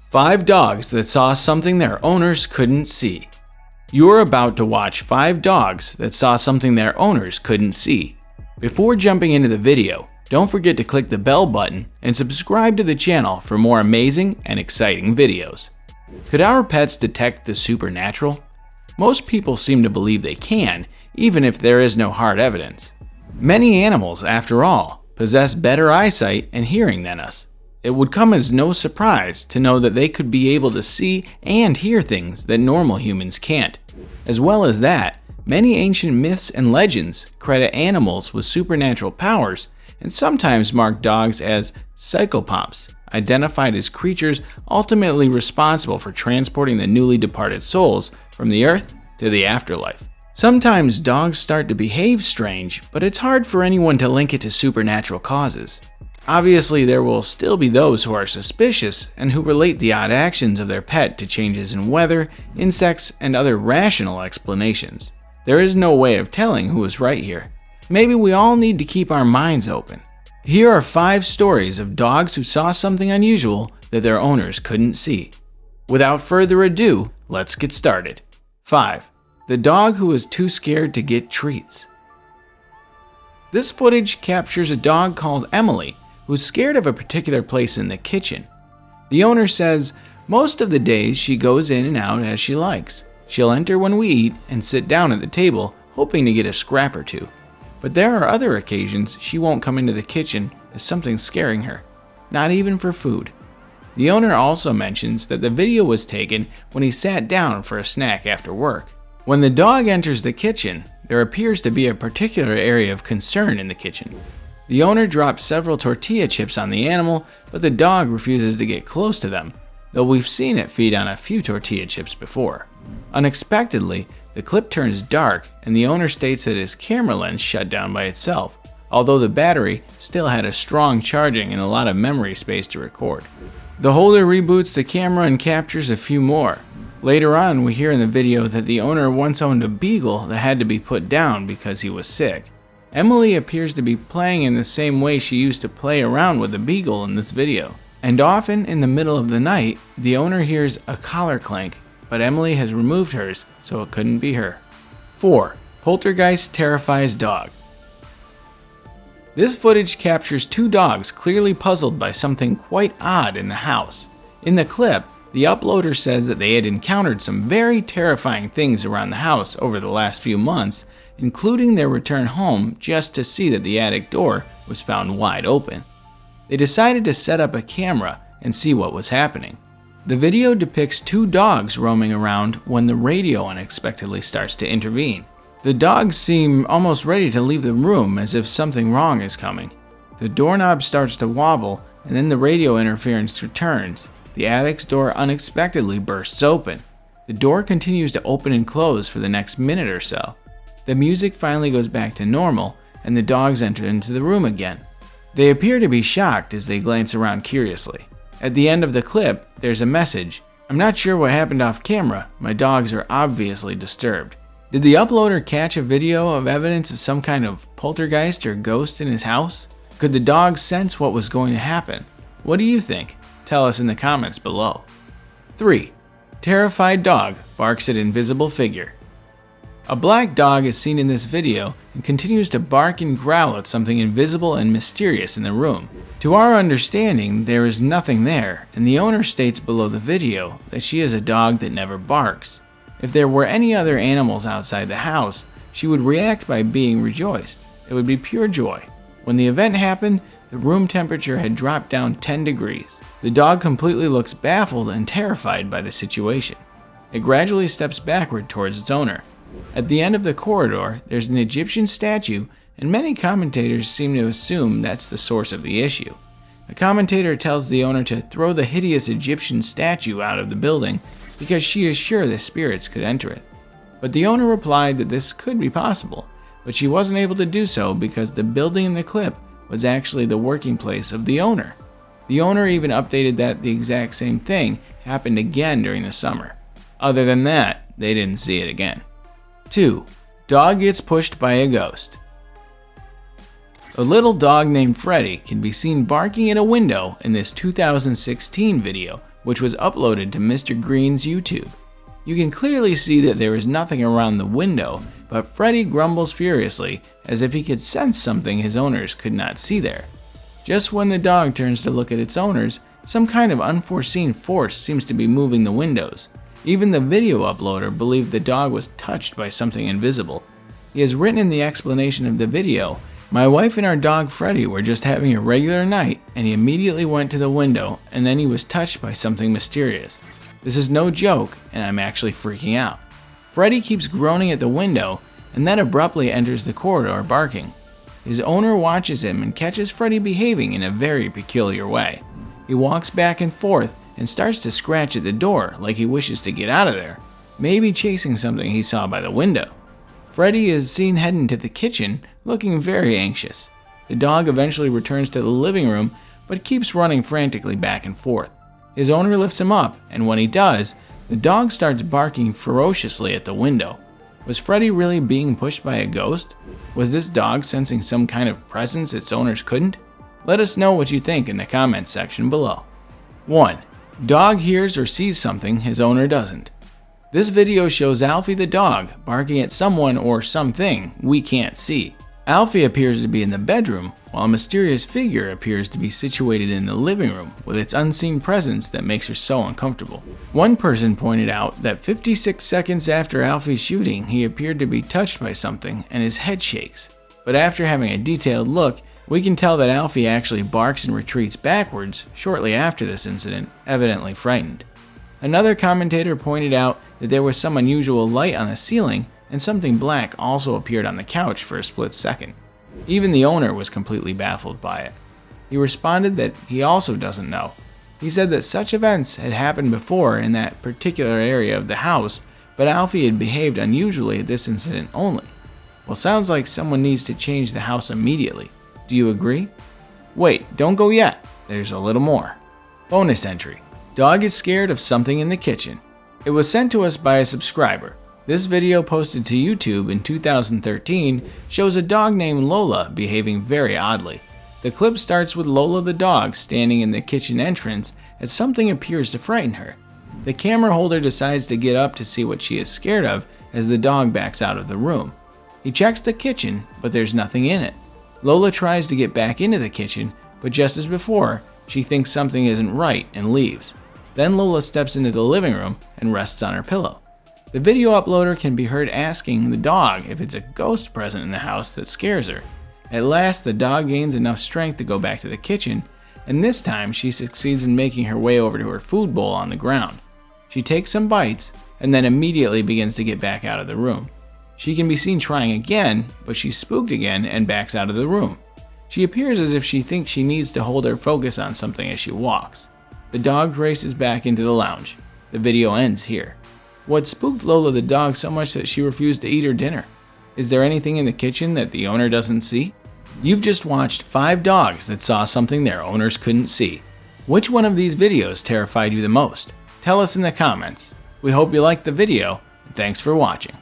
5 dogs that saw something their owners couldn't see. You're about to watch 5 dogs that saw something their owners couldn't see. Before jumping into the video, don't forget to click the bell button and subscribe to the channel for more amazing and exciting videos. Could our pets detect the supernatural? Most people seem to believe they can, even if there is no hard evidence. Many animals, after all, possess better eyesight and hearing than us. It would come as no surprise to know that they could be able to see and hear things that normal humans can't. As well as that, many ancient myths and legends credit animals with supernatural powers and sometimes mark dogs as psychopomps, identified as creatures ultimately responsible for transporting the newly departed souls from the earth to the afterlife. Sometimes dogs start to behave strange, but it's hard for anyone to link it to supernatural causes. Obviously, there will still be those who are suspicious and who relate the odd actions of their pet to changes in weather, insects, and other rational explanations. There is no way of telling who is right here. Maybe we all need to keep our minds open. Here are 5 stories of dogs who saw something unusual that their owners couldn't see. Without further ado, let's get started. 5. The dog who was too scared to get treats. This footage captures a dog called Emily, who's scared of a particular place in the kitchen. The owner says most of the days she goes in and out as she likes. She'll enter when we eat and sit down at the table, hoping to get a scrap or two. But there are other occasions she won't come into the kitchen if something's scaring her, not even for food. The owner also mentions that the video was taken when he sat down for a snack after work. When the dog enters the kitchen, there appears to be a particular area of concern in the kitchen. The owner drops several tortilla chips on the animal, but the dog refuses to get close to them, though we've seen it feed on a few tortilla chips before. Unexpectedly, the clip turns dark and the owner states that his camera lens shut down by itself, although the battery still had a strong charging and a lot of memory space to record. The holder reboots the camera and captures a few more. Later on, we hear in the video that the owner once owned a beagle that had to be put down because he was sick. Emily appears to be playing in the same way she used to play around with the beagle in this video. And often in the middle of the night, the owner hears a collar clank, but Emily has removed hers, so it couldn't be her. 4. Poltergeist terrifies dog. This footage captures 2 dogs clearly puzzled by something quite odd in the house. In the clip, the uploader says that they had encountered some very terrifying things around the house over the last few months, including their return home just to see that the attic door was found wide open. They decided to set up a camera and see what was happening. The video depicts 2 dogs roaming around when the radio unexpectedly starts to intervene. The dogs seem almost ready to leave the room as if something wrong is coming. The doorknob starts to wobble and then the radio interference returns. The attic's door unexpectedly bursts open. The door continues to open and close for the next minute or so. The music finally goes back to normal, and the dogs enter into the room again. They appear to be shocked as they glance around curiously. At the end of the clip, there's a message. I'm not sure what happened off camera. My dogs are obviously disturbed. Did the uploader catch a video of evidence of some kind of poltergeist or ghost in his house? Could the dogs sense what was going to happen? What do you think? Tell us in the comments below. 3. Terrified dog barks at invisible figure. A black dog is seen in this video and continues to bark and growl at something invisible and mysterious in the room. To our understanding, there is nothing there, and the owner states below the video that she is a dog that never barks. If there were any other animals outside the house, she would react by being rejoiced. It would be pure joy. When the event happened, the room temperature had dropped down 10 degrees. The dog completely looks baffled and terrified by the situation. It gradually steps backward towards its owner. At the end of the corridor, there's an Egyptian statue, and many commentators seem to assume that's the source of the issue. A commentator tells the owner to throw the hideous Egyptian statue out of the building because she is sure the spirits could enter it. But the owner replied that this could be possible, but she wasn't able to do so because the building in the clip was actually the working place of the owner. The owner even updated that the exact same thing happened again during the summer. Other than that, they didn't see it again. 2. Dog gets pushed by a ghost. A little dog named Freddy can be seen barking at a window in this 2016 video which was uploaded to Mr. Green's YouTube. You can clearly see that there is nothing around the window, but Freddy grumbles furiously as if he could sense something his owners could not see there. Just when the dog turns to look at its owners, some kind of unforeseen force seems to be moving the windows. Even the video uploader believed the dog was touched by something invisible. He has written in the explanation of the video, "My wife and our dog Freddy were just having a regular night and he immediately went to the window and then he was touched by something mysterious. This is no joke and I'm actually freaking out." Freddy keeps groaning at the window and then abruptly enters the corridor barking. His owner watches him and catches Freddy behaving in a very peculiar way. He walks back and forth and starts to scratch at the door like he wishes to get out of there, maybe chasing something he saw by the window. Freddy is seen heading to the kitchen, looking very anxious. The dog eventually returns to the living room, but keeps running frantically back and forth. His owner lifts him up, and when he does, the dog starts barking ferociously at the window. Was Freddy really being pushed by a ghost? Was this dog sensing some kind of presence its owners couldn't? Let us know what you think in the comments section below. 1. Dog hears or sees something his owner doesn't. This video shows Alfie the dog barking at someone or something we can't see. Alfie appears to be in the bedroom, while a mysterious figure appears to be situated in the living room with its unseen presence that makes her so uncomfortable. One person pointed out that 56 seconds after Alfie's shooting, he appeared to be touched by something and his head shakes. But after having a detailed look, we can tell that Alfie actually barks and retreats backwards shortly after this incident, evidently frightened. Another commentator pointed out that there was some unusual light on the ceiling and something black also appeared on the couch for a split second. Even the owner was completely baffled by it. He responded that he also doesn't know. He said that such events had happened before in that particular area of the house, but Alfie had behaved unusually at this incident only. Well, sounds like someone needs to change the house immediately. Do you agree? Wait, don't go yet. There's a little more. Bonus entry. Dog is scared of something in the kitchen. It was sent to us by a subscriber. This video posted to YouTube in 2013 shows a dog named Lola behaving very oddly. The clip starts with Lola the dog standing in the kitchen entrance as something appears to frighten her. The camera holder decides to get up to see what she is scared of as the dog backs out of the room. He checks the kitchen, but there's nothing in it. Lola tries to get back into the kitchen, but just as before, she thinks something isn't right and leaves. Then Lola steps into the living room and rests on her pillow. The video uploader can be heard asking the dog if it's a ghost present in the house that scares her. At last, the dog gains enough strength to go back to the kitchen, and this time she succeeds in making her way over to her food bowl on the ground. She takes some bites and then immediately begins to get back out of the room. She can be seen trying again, but she's spooked again and backs out of the room. She appears as if she thinks she needs to hold her focus on something as she walks. The dog races back into the lounge. The video ends here. What spooked Lola the dog so much that she refused to eat her dinner? Is there anything in the kitchen that the owner doesn't see? You've just watched 5 dogs that saw something their owners couldn't see. Which one of these videos terrified you the most? Tell us in the comments. We hope you liked the video, and thanks for watching.